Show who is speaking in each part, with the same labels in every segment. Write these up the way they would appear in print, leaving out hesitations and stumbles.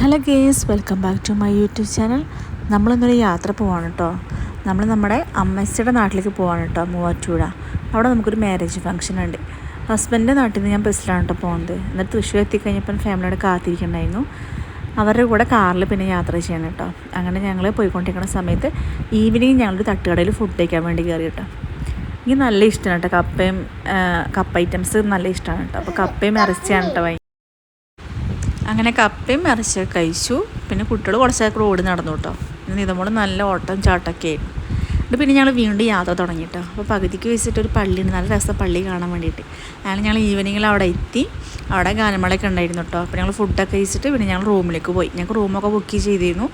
Speaker 1: Hello guys, welcome back to my YouTube channel. നമ്മളിന്നൊരു യാത്ര പോവാണ് കേട്ടോ. നമ്മൾ നമ്മുടെ അമ്മച്ചിയുടെ നാട്ടിലേക്ക് പോവാണ് കേട്ടോ, മൂവാറ്റുപുഴ. അവിടെ നമുക്കൊരു മാരേജ് ഫംഗ്ഷൻ ഉണ്ട്. ഹസ്ബൻഡിൻ്റെ നാട്ടിൽ നിന്ന് ഞാൻ ബസ്സിലാണ് കേട്ടോ പോകുന്നത്. എന്നിട്ട് തൃശ്ശൂർ എത്തിക്കഴിഞ്ഞപ്പോൾ ഫാമിലിയോടെ കാത്തിരിക്കണ്ടായിരുന്നു. അവരുടെ കൂടെ കാറിൽ പിന്നെ യാത്ര ചെയ്യണം കേട്ടോ. അങ്ങനെ ഞങ്ങൾ പോയിക്കൊണ്ടിരിക്കുന്ന സമയത്ത് ഈവനിങ് ഞങ്ങളൊരു തട്ടുകടയിൽ ഫുഡ് കഴിക്കാൻ വേണ്ടി കയറി കേട്ടോ. എനിക്ക് നല്ല ഇഷ്ടമാണ് കേട്ടോ, കപ്പ ഐറ്റംസ് നല്ല ഇഷ്ടമാണ് കേട്ടോ. അപ്പോൾ കപ്പയും ഇറച്ചിയാണ് കേട്ടോ. അങ്ങനെ കപ്പയും ഇറച്ചിയൊക്കെ കഴിച്ചു. പിന്നെ കുട്ടികൾ കുറച്ചൊക്കെ റോഡ് നടന്നു കേട്ടോ. ഇതേപോലെ നല്ല ഓട്ടം ചാട്ടമൊക്കെ ആയിരുന്നു. എന്നിട്ട് പിന്നെ ഞങ്ങൾ വീണ്ടും യാത്ര തുടങ്ങി കേട്ടോ. അപ്പോൾ പകുതിക്ക് വെച്ചിട്ട് ഒരു പള്ളിയുണ്ട്, നല്ല രസം പള്ളി കാണാൻ വേണ്ടിയിട്ട്. അങ്ങനെ ഞങ്ങൾ ഈവനിങ്ങിൽ അവിടെ എത്തി. അവിടെ ഗാനമേളയൊക്കെ ഉണ്ടായിരുന്നു കേട്ടോ. അപ്പോൾ ഞങ്ങൾ ഫുഡൊക്കെ കഴിച്ചിട്ട് പിന്നെ ഞങ്ങൾ റൂമിലേക്ക് പോയി. ഞങ്ങൾക്ക് റൂമൊക്കെ ബുക്ക് ചെയ്തിരുന്നു.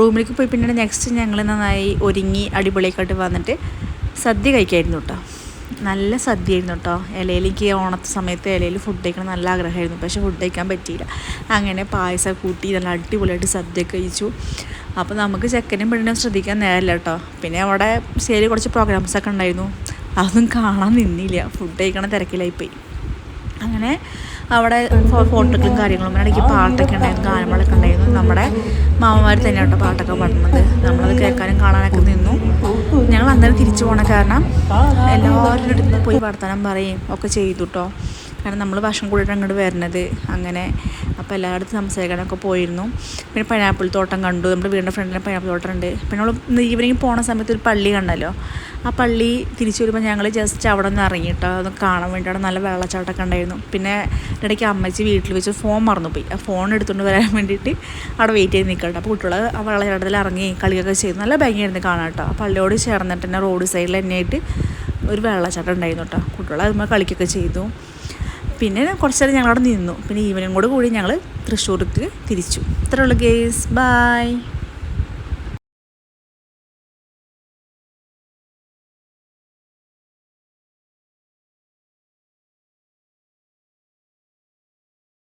Speaker 1: റൂമിലേക്ക് പോയി പിന്നെ നെക്സ്റ്റ് ഞങ്ങൾ നന്നായി ഒരുങ്ങി അടിപൊളിയൊക്കെ വന്നിട്ട് സദ്യ കഴിക്കായിരുന്നു കേട്ടോ. നല്ല സദ്യയായിരുന്നു കേട്ടോ. ഇലയിലേക്ക് ഓണത്തെ സമയത്ത് ഇലയിൽ ഫുഡ് കഴിക്കണം നല്ല ആഗ്രഹമായിരുന്നു, പക്ഷേ ഫുഡ് കഴിക്കാൻ പറ്റിയില്ല. അങ്ങനെ പായസം കൂട്ടി നല്ല അടിപൊളിയായിട്ട് സദ്യ കഴിച്ചു. അപ്പോൾ നമുക്ക് ചെക്കനും പെണ്ണിനും ശ്രദ്ധിക്കാൻ നേരമില്ല കേട്ടോ. പിന്നെ അവിടെ സ്റ്റേജിൽ കുറച്ച് പ്രോഗ്രാംസൊക്കെ ഉണ്ടായിരുന്നു, അതൊന്നും കാണാൻ നിന്നില്ല, ഫുഡ് കഴിക്കണ തിരക്കിലായിപ്പോയി. അങ്ങനെ അവിടെ ഫോട്ടോകളും കാര്യങ്ങളും ഇടയ്ക്ക് പാട്ടൊക്കെ ഉണ്ടായിരുന്നു, ഗാനമേളയൊക്കെ ഉണ്ടായിരുന്നു. നമ്മുടെ മാമന്മാർ തന്നെയാണ് കേട്ടോ പാട്ടൊക്കെ പാടുന്നത്. നമ്മളത് കേൾക്കാനും കാണാനൊക്കെ നിന്നു. ഞങ്ങൾ അന്നേരം തിരിച്ചു പോകണ കാരണം എല്ലാവരുടെ അടുത്ത് പോയി വർത്തമാനം പറയും ഒക്കെ ചെയ്തു കേട്ടോ. കാരണം നമ്മൾ ഭക്ഷണം കൂടിയിട്ട് അങ്ങോട്ട് വരുന്നത് അങ്ങനെ. അപ്പോൾ എല്ലായിടത്തും സംസാരിക്കാനൊക്കെ പോയിരുന്നു. പിന്നെ പൈനാപ്പിൾ തോട്ടം കണ്ടു. നമ്മുടെ വീടിൻ്റെ ഫ്രണ്ടിൽ പൈനാപ്പിൾ തോട്ടം ഉണ്ട്. പിന്നെ നമ്മൾ ഈവനിങ് പോണ സമയത്ത് ഒരു പള്ളി കണ്ടല്ലോ. ആ പള്ളി തിരിച്ചു വരുമ്പോൾ ഞങ്ങൾ ജസ്റ്റ് അവിടെ നിന്ന് ഇറങ്ങിയിട്ടോ, അത് കാണാൻ വേണ്ടി. അവിടെ നല്ല വെള്ളച്ചാട്ടമൊക്കെ ഉണ്ടായിരുന്നു. പിന്നെ ഇടയ്ക്ക് അമ്മച്ചി വീട്ടിൽ വെച്ച് ഫോൺ മറന്നുപോയി. ആ ഫോൺ എടുത്തുകൊണ്ട് വരാൻ വേണ്ടിയിട്ട് അവിടെ വെയിറ്റ് ചെയ്ത് നിൽക്കട്ടെ. അപ്പോൾ കുട്ടികൾ ആ വെള്ളച്ചാട്ടത്തിൽ ഇറങ്ങി കളിയൊക്കെ ചെയ്തു. നല്ല ഭംഗിയായിരുന്നു കാണാൻ കേട്ടോ. ആ പള്ളിയോട് ചേർന്നിട്ട് തന്നെ റോഡ് സൈഡിൽ തന്നെയായിട്ട് ഒരു വെള്ളച്ചാട്ടം ഉണ്ടായിരുന്നു കേട്ടോ. കുട്ടികൾ അതുമ്പോൾ കളിക്കൊക്കെ ചെയ്തു. പിന്നെ കുറച്ച് നേരം ഞങ്ങളവിടെ നിന്നു. പിന്നെ ഈവനിങ്ങോട് കൂടി ഞങ്ങൾ തൃശ്ശൂർക്ക് തിരിച്ചു. ഇത്രയുള്ളൂ ഗേസ്, ബൈ.